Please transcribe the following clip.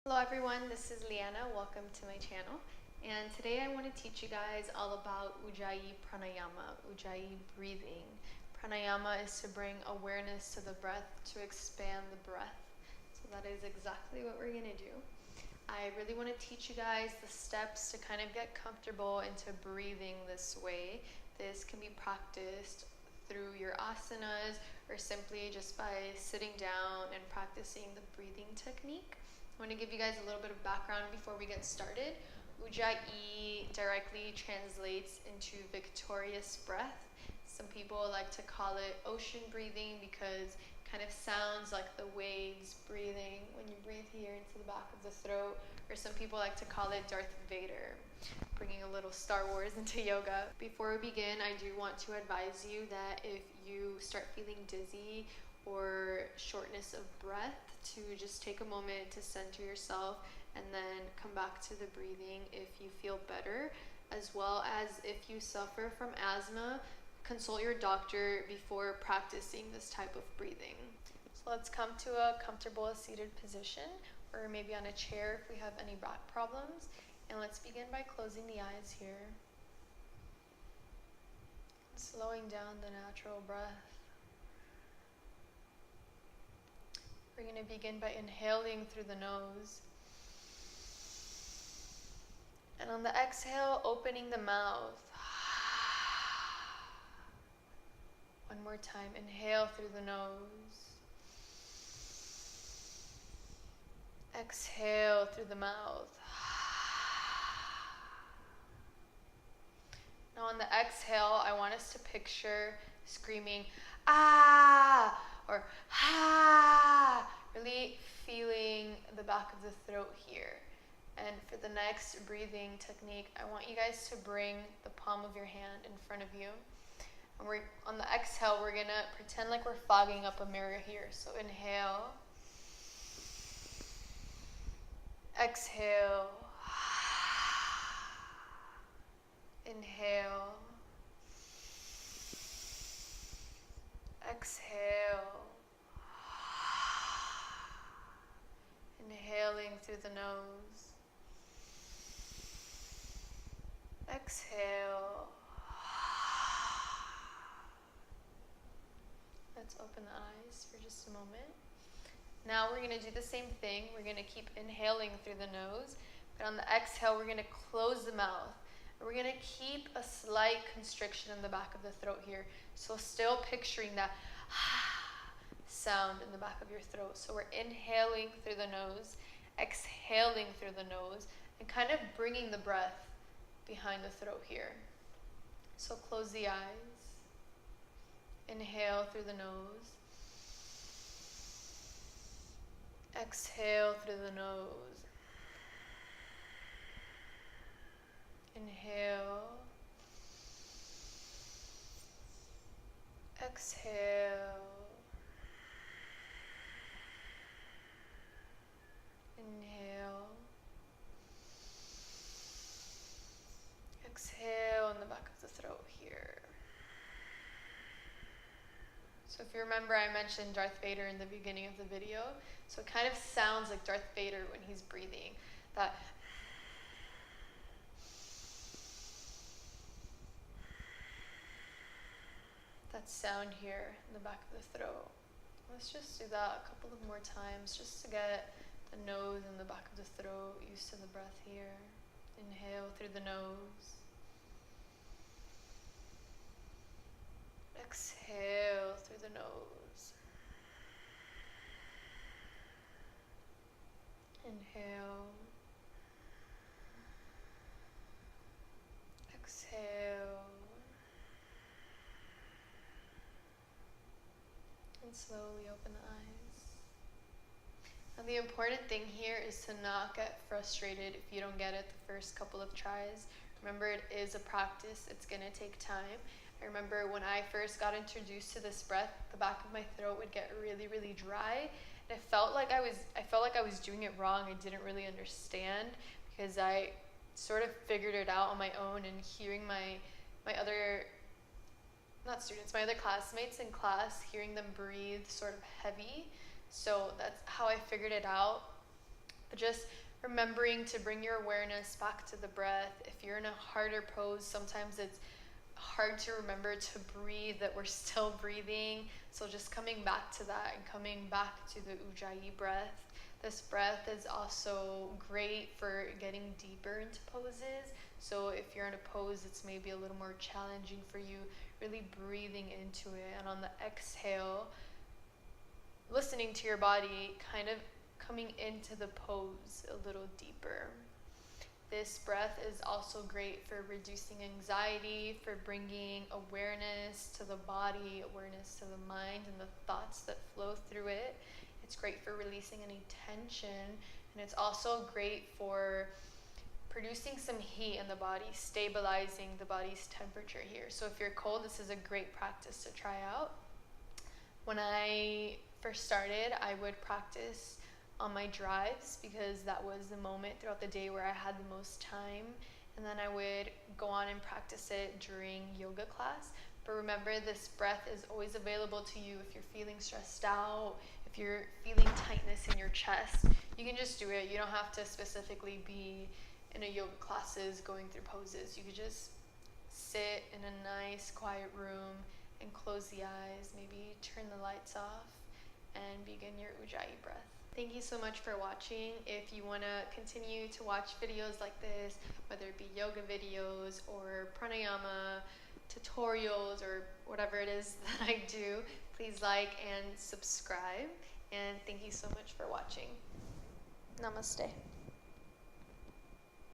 Hello everyone, this is Liana. Welcome to my channel. And today I want to teach you guys all about Ujjayi Pranayama, Ujjayi breathing. Pranayama is to bring awareness to the breath, to expand the breath. So that is exactly what we're going to do. I really want to teach you guys the steps to kind of get comfortable into breathing this way. This can be practiced through your asanas or simply just by sitting down and practicing the breathing technique. I want to give you guys a little bit of background before we get started. Ujjayi directly translates into victorious breath. Some people like to call it ocean breathing because it kind of sounds like the waves breathing when you breathe here into the back of the throat. Or some people like to call it Darth Vader, bringing a little Star Wars into yoga. Before we begin, I do want to advise you that if you start feeling dizzy or shortness of breath, to just take a moment to center yourself and then come back to the breathing if you feel better, as well as if you suffer from asthma, consult your doctor before practicing this type of breathing. So let's come to a comfortable seated position, or maybe on a chair if we have any back problems, and let's begin by closing the eyes here, slowing down the natural breath. We're going to begin by inhaling through the nose. And on the exhale, opening the mouth. One more time. Inhale through the nose. Exhale through the mouth. Now on the exhale, I want us to picture screaming, ah, or ha, really feeling the back of the throat here. And for the next breathing technique, I want you guys to bring the palm of your hand in front of you. And on the exhale, we're gonna pretend like we're fogging up a mirror here. So inhale, exhale, inhale, exhale, inhaling through the nose, exhale. Let's open the eyes for just a moment. Now we're going to do the same thing. We're going to keep inhaling through the nose, but on the exhale we're going to close the mouth. We're going to keep a slight constriction in the back of the throat here. So still picturing that sound in the back of your throat. So we're inhaling through the nose, exhaling through the nose, and kind of bringing the breath behind the throat here. So close the eyes. Inhale through the nose. Exhale through the nose. Inhale. Exhale. Inhale. Exhale in the back of the throat here. So if you remember, I mentioned Darth Vader in the beginning of the video. So it kind of sounds like Darth Vader when he's breathing. That sound here in the back of the throat. Let's just do that a couple of more times just to get the nose and the back of the throat used to the breath here. Inhale through the nose. Exhale through the nose. Inhale. Exhale. And slowly open the eyes. And the important thing here is to not get frustrated if you don't get it the first couple of tries. Remember, it is a practice. It's going to take time. I remember when I first got introduced to this breath, the back of my throat would get really, really dry. And I felt like I was doing it wrong. I didn't really understand because I sort of figured it out on my own, and hearing my other classmates in class, hearing them breathe sort of heavy. So that's how I figured it out. But just remembering to bring your awareness back to the breath. If you're in a harder pose, sometimes it's hard to remember to breathe, that we're still breathing. So just coming back to that and coming back to the Ujjayi breath. This breath is also great for getting deeper into poses. So if you're in a pose that's maybe a little more challenging for you, really breathing into it. And on the exhale, listening to your body, kind of coming into the pose a little deeper. This breath is also great for reducing anxiety, for bringing awareness to the body, awareness to the mind and the thoughts that flow through it. It's great for releasing any tension, and it's also great for producing some heat in the body, stabilizing the body's temperature here. So if you're cold, this is a great practice to try out. When I first started, I would practice on my drives because that was the moment throughout the day where I had the most time, and then I would go on and practice it during yoga class. But remember, this breath is always available to you if you're feeling stressed out, if you're feeling tightness in your chest. You can just do it. You don't have to specifically be in a yoga classes going through poses. You could just sit in a nice quiet room and close the eyes, maybe turn the lights off, and begin your Ujjayi breath. Thank you so much for watching. If you want to continue to watch videos like this, whether it be yoga videos or pranayama tutorials or whatever it is that I do, please like and subscribe. And thank you so much for watching. Namaste.